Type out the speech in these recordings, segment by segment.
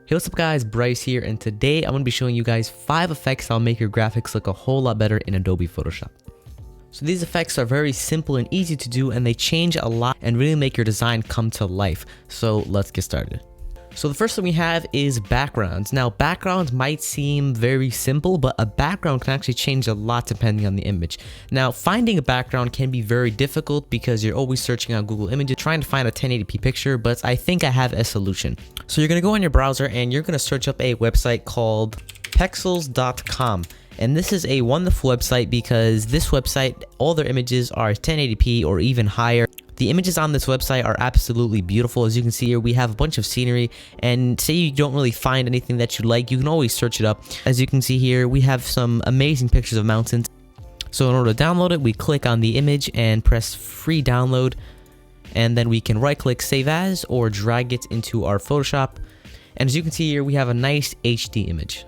Hey, what's up guys, Bryce here, and today I'm going to be showing you guys 5 effects that'll make your graphics look a whole lot better in Adobe Photoshop. So these effects are very simple and easy to do, and they change a lot and really make your design come to life. So let's get started. So the first thing we have is backgrounds. Now backgrounds might seem very simple, but a background can actually change a lot depending on the image. Now finding a background can be very difficult because you're always searching on Google Images trying to find a 1080p picture, but I think I have a solution. So you're going to go on your browser and you're going to search up a website called pexels.com. And this is a wonderful website because this website, all their images are 1080p or even higher. The images on this website are absolutely beautiful. As you can see here, we have a bunch of scenery, and say you don't really find anything that you like, you can always search it up. As you can see here, we have some amazing pictures of mountains. So in order to download it, we click on the image and press free download, and then we can right click save as or drag it into our Photoshop. And as you can see here, we have a nice HD image.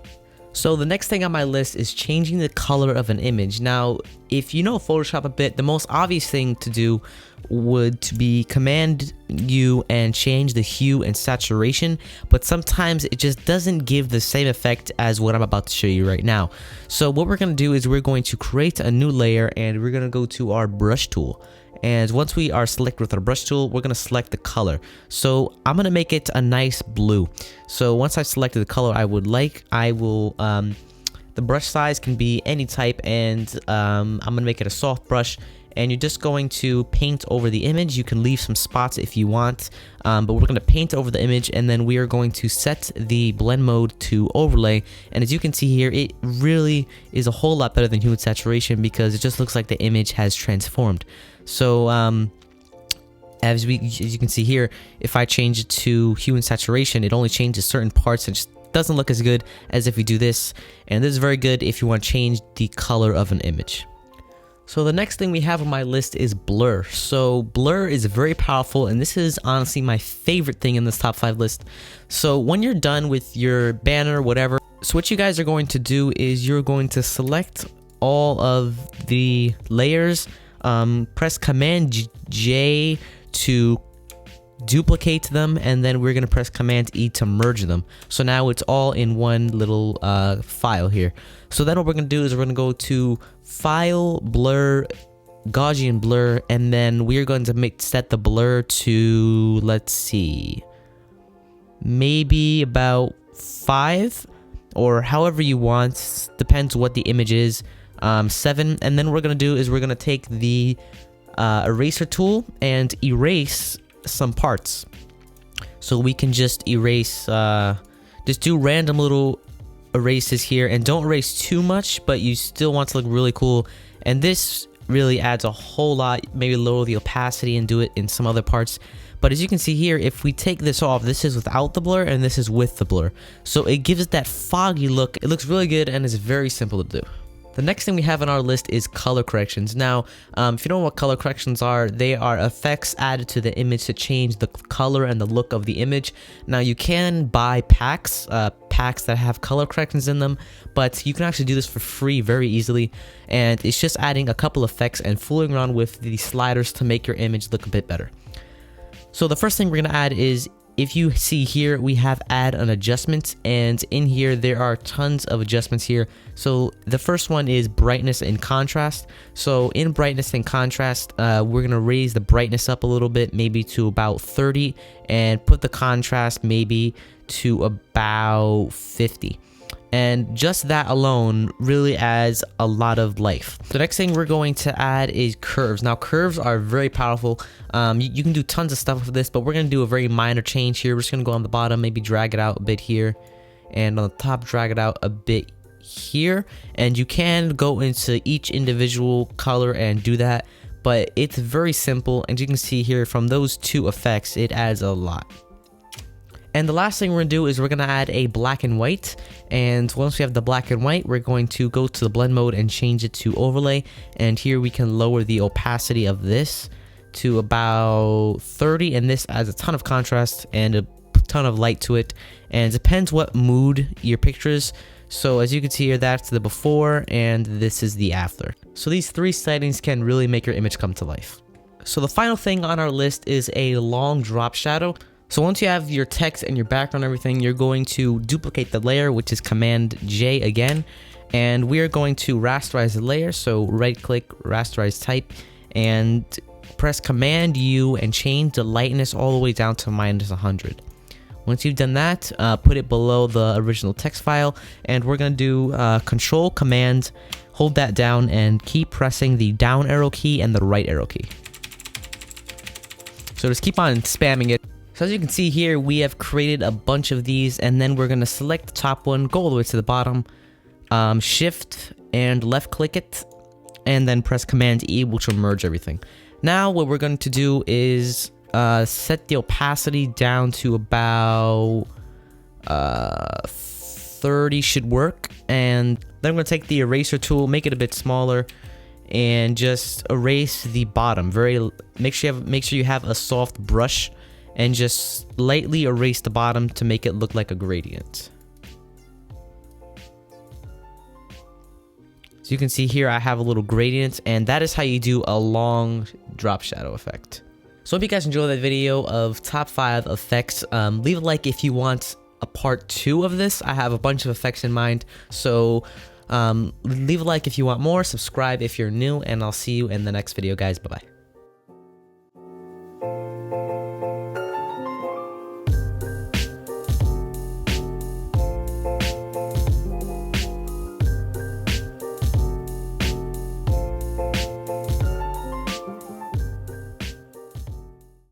So the next thing on my list is changing the color of an image. Now, if you know Photoshop a bit, the most obvious thing to do would be Command U and change the hue and saturation, but sometimes it just doesn't give the same effect as what I'm about to show you right now. So what we're going to do is we're going to create a new layer, and we're going to go to our brush tool. And once we are selected with our brush tool, we're going to select the color. So I'm going to make it a nice blue. So once I've selected the color I would like, I will, the brush size can be any type, and I'm going to make it a soft brush. And you're just going to paint over the image. You can leave some spots if you want, but we're going to paint over the image, and then we are going to set the blend mode to overlay. And as you can see here, it really is a whole lot better than hue and saturation because it just looks like the image has transformed. So as you can see here, if I change it to hue and saturation, it only changes certain parts and just doesn't look as good as if we do this. And this is very good if you want to change the color of an image. So the next thing we have on my list is blur. So blur is very powerful, and this is honestly my favorite thing in this top 5 list. So when you're done with your banner, whatever, so what you guys are going to do is you're going to select all of the layers, press Command J to duplicate them, and then we're going to press Command E to merge them. So now it's all in one little file here. So then what we're going to do is we're going to go to File, Blur, Gaussian Blur, and then we're going to set the blur to, let's see, maybe about 5 or however you want, depends what the image is, 7. And then what we're going to do is we're going to take the eraser tool and erase some parts. So we can just erase, just do random little erases here, and don't erase too much, but you still want to look really cool. And this really adds a whole lot. Maybe lower the opacity and do it in some other parts. But as you can see here, if we take this off, this is without the blur and this is with the blur, so it gives it that foggy look. It looks really good and is very simple to do. The next thing we have on our list is color corrections. Now, if you don't know what color corrections are, they are effects added to the image to change the color and the look of the image. Now, you can buy packs that have color corrections in them, but you can actually do this for free very easily. And it's just adding a couple effects and fooling around with the sliders to make your image look a bit better. So the first thing we're going to add is, if you see here, we have add an adjustment, and in here there are tons of adjustments here. So the first one is brightness and contrast. So in brightness and contrast, we're gonna raise the brightness up a little bit, maybe to about 30, and put the contrast maybe to about 50. And just that alone really adds a lot of life. The next thing we're going to add is curves. Now curves are very powerful. You can do tons of stuff with this, but we're going to do a very minor change here. We're just going to go on the bottom, maybe drag it out a bit here, and on the top drag it out a bit here. And you can go into each individual color and do that, but it's very simple. And you can see here from those 2 effects, it adds a lot. And the last thing we're going to do is we're going to add a black and white. And once we have the black and white, we're going to go to the blend mode and change it to overlay. And here we can lower the opacity of this to about 30. And this adds a ton of contrast and a ton of light to it. And it depends what mood your picture is. So as you can see here, that's the before and this is the after. So these 3 settings can really make your image come to life. So the final thing on our list is a long drop shadow. So once you have your text and your background and everything, you're going to duplicate the layer, which is Command J again. And we are going to rasterize the layer. So right click, rasterize type, and press Command U and change the lightness all the way down to -100. Once you've done that, put it below the original text file, and we're going to do Control Command, hold that down, and keep pressing the down arrow key and the right arrow key. So just keep on spamming it. So as you can see here, we have created a bunch of these, and then we're going to select the top one, go all the way to the bottom, shift and left click it, and then press Command E, which will merge everything. Now what we're going to do is set the opacity down to about 30 should work, and then I'm going to take the eraser tool, make it a bit smaller, and just erase the bottom. Make sure you have a soft brush, and just lightly erase the bottom to make it look like a gradient. So you can see here I have a little gradient, and that is how you do a long drop shadow effect. So I hope you guys enjoyed that video of top 5 effects. Leave a like if you want a part 2 of this. I have a bunch of effects in mind, so leave a like if you want more, subscribe if you're new, and I'll see you in the next video, guys. Bye bye.